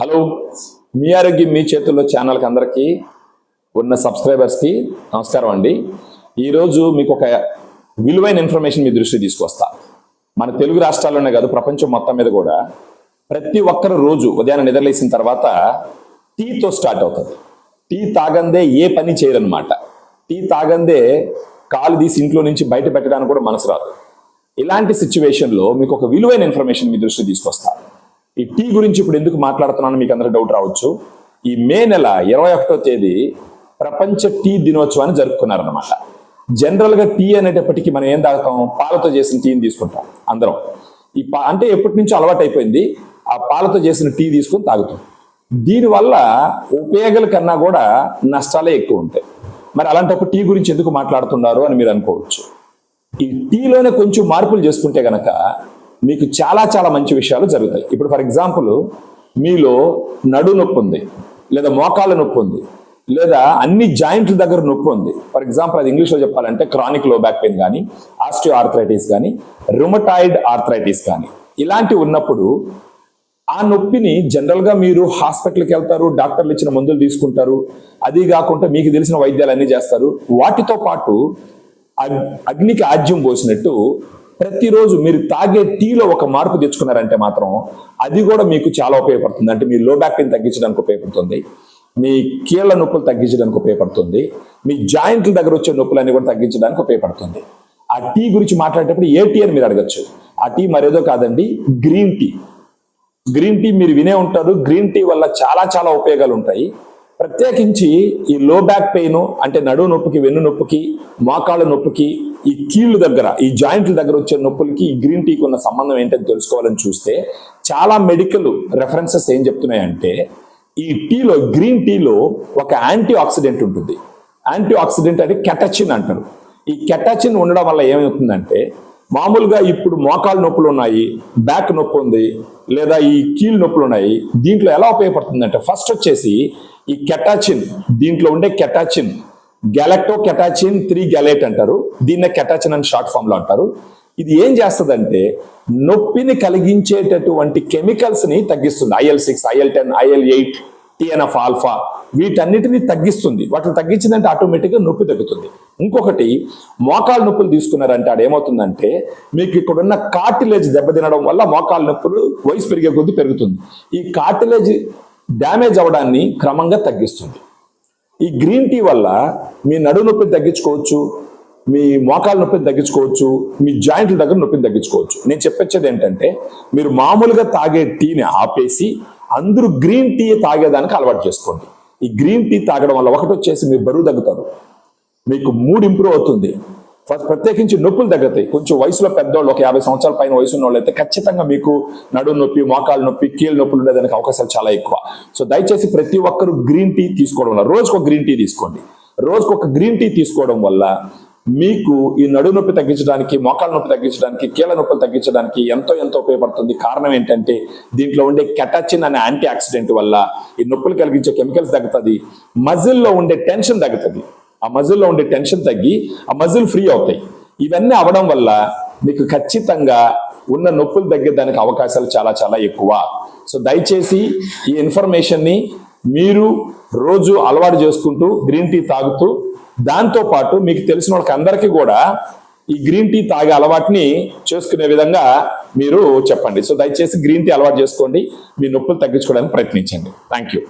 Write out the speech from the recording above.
Hello, మీ ఆరోగ్యం మీ చేతుల్లో ఛానల్కి అందరికీ ఉన్న సబ్స్క్రైబర్స్కి నమస్కారం అండి. ఈరోజు మీకు ఒక విలువైన ఇన్ఫర్మేషన్ మీ దృష్టికి తీసుకొస్తా. మన తెలుగు రాష్ట్రాల్లోనే కాదు, ప్రపంచం మొత్తం మీద కూడా ప్రతి ఒక్కరు రోజు ఉదయాన్నే నిద్రలేసిన తర్వాత టీతో స్టార్ట్ అవుతుంది. టీ తాగందే ఏ పని చేయరనమాట. టీ తాగందే కాలు తీసి ఇంట్లో నుంచి బయట పెట్టడానికి కూడా మనసు రాదు. ఇలాంటి సిచ్యువేషన్లో మీకు ఒక విలువైన ఇన్ఫర్మేషన్ మీ దృష్టికి తీసుకొస్తా. ఈ టీ గురించి ఇప్పుడు ఎందుకు మాట్లాడుతున్నాను మీకు అందరూ డౌట్ రావచ్చు. ఈ మే నెల 21వ తేదీ ప్రపంచ టీ దినోత్సవాన్ని జరుపుకున్నారనమాట. జనరల్గా టీ అనేటప్పటికీ మనం ఏం తాగుతాం? పాలతో చేసిన టీని తీసుకుంటాం అందరం. అంటే ఎప్పటి నుంచో అలవాటు అయిపోయింది, ఆ పాలతో చేసిన టీ తీసుకుని తాగుతాం. దీనివల్ల ఉపయోగాల కన్నా కూడా నష్టాలే ఎక్కువ ఉంటాయి. మరి అలాంటప్పుడు టీ గురించి ఎందుకు మాట్లాడుతున్నారు అని మీరు అనుకోవచ్చు. ఈ టీలోనే కొంచెం మార్పులు చేసుకుంటే గనక మీకు చాలా చాలా మంచి విషయాలు జరుగుతాయి. ఇప్పుడు ఫర్ ఎగ్జాంపుల్, మీలో నడు నొప్పి ఉంది, లేదా మోకాళ్ళ నొప్పి ఉంది, లేదా అన్ని జాయింట్ల దగ్గర నొప్పి ఉంది. ఫర్ ఎగ్జాంపుల్ అది ఇంగ్లీష్లో చెప్పాలంటే క్రానిక్ లో బ్యాక్ పెయిన్ కానీ, ఆస్టియో ఆర్థరైటిస్ కానీ, రుమటాయిడ్ ఆర్థరైటిస్ కానీ, ఇలాంటివి ఉన్నప్పుడు ఆ నొప్పిని జనరల్గా మీరు హాస్పిటల్కి వెళ్తారు, డాక్టర్లు ఇచ్చిన మందులు తీసుకుంటారు. అది కాకుండా మీకు తెలిసిన వైద్యాలు అన్నీ చేస్తారు. వాటితో పాటు అగ్నికి ఆజ్యం పోసినట్టు ప్రతిరోజు మీరు తాగే టీలో ఒక మార్పు తెచ్చుకున్నారంటే మాత్రం అది కూడా మీకు చాలా ఉపయోగపడుతుంది. అంటే మీ లో బ్యాక్ పెయిన్ తగ్గించడానికి ఉపయోగపడుతుంది, మీ కీళ్ళ నొప్పులు తగ్గించడానికి ఉపయోగపడుతుంది, మీ జాయింట్ల దగ్గర వచ్చే నొప్పులన్నీ కూడా తగ్గించడానికి ఉపయోగపడుతుంది. ఆ టీ గురించి మాట్లాడేటప్పుడు ఏ టీ అని మీరు అడగచ్చు. ఆ టీ మరేదో కాదండి, గ్రీన్ టీ. గ్రీన్ టీ మీరు వినే ఉంటారు. గ్రీన్ టీ వల్ల చాలా చాలా ఉపయోగాలు ఉంటాయి. ప్రత్యేకించి ఈ లో బ్యాక్ పెయిన్ అంటే నడుము నొప్పికి, వెన్ను నొప్పికి, మోకాళ్ళ నొప్పికి, ఈ కీళ్ళు దగ్గర, ఈ జాయింట్ల దగ్గర వచ్చే నొప్పులకి ఈ గ్రీన్ టీకి ఉన్న సంబంధం ఏంటని తెలుసుకోవాలని చూస్తే చాలా మెడికల్ రెఫరెన్సెస్ ఏం చెప్తున్నాయంటే, ఈ టీలో, గ్రీన్ టీలో ఒక యాంటీ ఆక్సిడెంట్ ఉంటుంది. యాంటీ ఆక్సిడెంట్ అంటే కెటచిన్ అంటారు. ఈ కెటచిన్ ఉండడం వల్ల ఏమవుతుందంటే, మామూలుగా ఇప్పుడు మోకాళ్ళ నొప్పులు ఉన్నాయి, బ్యాక్ నొప్పి ఉంది, లేదా ఈ కీళ్ళు నొప్పులు ఉన్నాయి, దీంట్లో ఎలా ఉపయోగపడుతుందంటే ఫస్ట్ వచ్చేసి ఈ కెటాచిన్, దీంట్లో ఉండే కెటాచిన్ గ్యాలక్టో కెటాచిన్ 3 గ్యాలెట్ అంటారు. దీన్నే కెటాచిన్ అని షార్ట్ ఫామ్ లో అంటారు. ఇది ఏం చేస్తుందంటే నొప్పిని కలిగించేటటువంటి కెమికల్స్ ని తగ్గిస్తుంది. IL-6, IL-10, IL-8, TNF alpha, వీటన్నిటిని తగ్గిస్తుంది. వాటిని తగ్గించిందంటే ఆటోమేటిక్గా నొప్పి తగ్గుతుంది. ఇంకొకటి, మోకాళ్ళ నొప్పులు తీసుకున్నారంటే అదేమవుతుందంటే మీకు ఇక్కడున్న కార్టిలేజ్ దెబ్బతినడం వల్ల మోకాళ్ళ నొప్పులు వయసు పెరిగే కొద్దీ పెరుగుతుంది. ఈ కార్టిలేజ్ డ్యామేజ్ అవడాన్ని క్రమంగా తగ్గిస్తుంది. ఈ గ్రీన్ టీ వల్ల మీ నడుము నొప్పిని తగ్గించుకోవచ్చు, మీ మోకాళ్ళ నొప్పిని తగ్గించుకోవచ్చు, మీ జాయింట్ల దగ్గర నొప్పిని తగ్గించుకోవచ్చు. నేను చెప్పొచ్చేది ఏంటంటే, మీరు మామూలుగా తాగే టీని ఆపేసి అందరూ గ్రీన్ టీ తాగేదానికి అలవాటు చేసుకోండి. ఈ గ్రీన్ టీ తాగడం వల్ల ఒకటి వచ్చేసి మీరు బరువు తగ్గుతారు, మీకు మూడ్ ఇంప్రూవ్ అవుతుంది, ప్రత్యేకించి నొప్పులు తగ్గుతాయి. కొంచెం వయసులో పెద్దవాళ్ళు, ఒక 50 సంవత్సరాల పైన వయసు ఉన్న వాళ్ళు అయితే ఖచ్చితంగా మీకు నడుము నొప్పి, మోకాళ్ళ నొప్పి, కీళ్ళ నొప్పులు ఉండేదానికి అవకాశాలు చాలా ఎక్కువ. సో దయచేసి ప్రతి ఒక్కరు గ్రీన్ టీ తీసుకోవడం వల్ల, రోజుకు ఒక గ్రీన్ టీ తీసుకోండి. రోజుకు ఒక గ్రీన్ టీ తీసుకోవడం వల్ల మీకు ఈ నడుము నొప్పి తగ్గించడానికి, మోకాళ్ళ నొప్పి తగ్గించడానికి, కీళ్ళ నొప్పులు తగ్గించడానికి ఎంతో ఎంతో ఉపయోగపడుతుంది. కారణం ఏంటంటే దీంట్లో ఉండే కెటాచిన్ అనే యాంటీ ఆక్సిడెంట్ వల్ల ఈ నొప్పులు కలిగించే కెమికల్స్ తగ్గుతుంది, మజిల్లో ఉండే టెన్షన్ తగ్గుతుంది. ఆ మజిల్లో ఉండే టెన్షన్ తగ్గి ఆ మజిల్ ఫ్రీ అవుతాయి. ఇవన్నీ అవడం వల్ల మీకు ఖచ్చితంగా ఉన్న నొప్పులు తగ్గేదానికి అవకాశాలు చాలా చాలా ఎక్కువ. సో దయచేసి ఈ ఇన్ఫర్మేషన్ని మీరు రోజు అలవాటు చేసుకుంటూ గ్రీన్ టీ తాగుతూ, దాంతో పాటు మీకు తెలిసిన వాళ్ళకి అందరికీ కూడా ఈ గ్రీన్ టీ తాగే అలవాటుని చేసుకునే విధంగా మీరు చెప్పండి. సో దయచేసి గ్రీన్ టీ అలవాటు చేసుకోండి, మీ నొప్పులు తగ్గించుకోవడానికి ప్రయత్నించండి. Thank you.